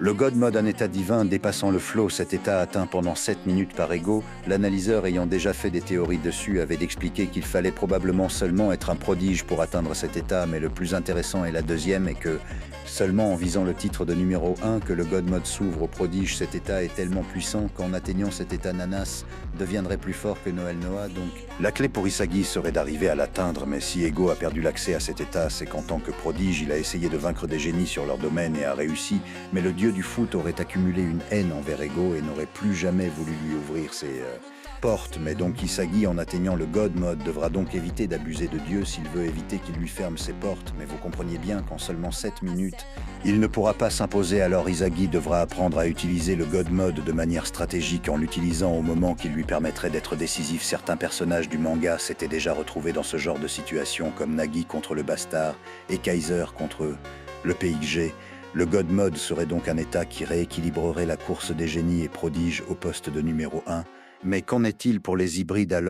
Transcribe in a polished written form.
Le God Mode, un état divin dépassant le flow, cet état atteint pendant 7 minutes par ego, l'analyseur ayant déjà fait des théories dessus avait expliqué qu'il fallait probablement seulement être un prodige pour atteindre cet état, mais le plus intéressant est la deuxième et que, seulement en visant le titre de numéro 1 que le God Mode s'ouvre au prodige, cet état est tellement puissant qu'en atteignant cet état Nanas deviendrait plus fort que Noël Noah, donc la clé pour Isagi serait d'arriver à l'atteindre, mais si Ego a perdu l'accès à cet état, c'est qu'en tant que prodige, il a essayé de vaincre des génies sur leur domaine et a réussi, mais le dieu du foot aurait accumulé une haine envers Ego et n'aurait plus jamais voulu lui ouvrir ses portes. Mais donc Isagi, en atteignant le God Mode, devra donc éviter d'abuser de Dieu s'il veut éviter qu'il lui ferme ses portes. Mais vous compreniez bien qu'en seulement 7 minutes, il ne pourra pas s'imposer, alors Isagi devra apprendre à utiliser le God Mode de manière stratégique en l'utilisant au moment qui lui permettrait d'être décisif. Certains personnages du manga s'étaient déjà retrouvés dans ce genre de situation, comme Nagi contre le Bastard et Kaiser contre le PXG. Le God Mode serait donc un état qui rééquilibrerait la course des génies et prodiges au poste de numéro 1. Mais qu'en est-il pour les hybrides alors ?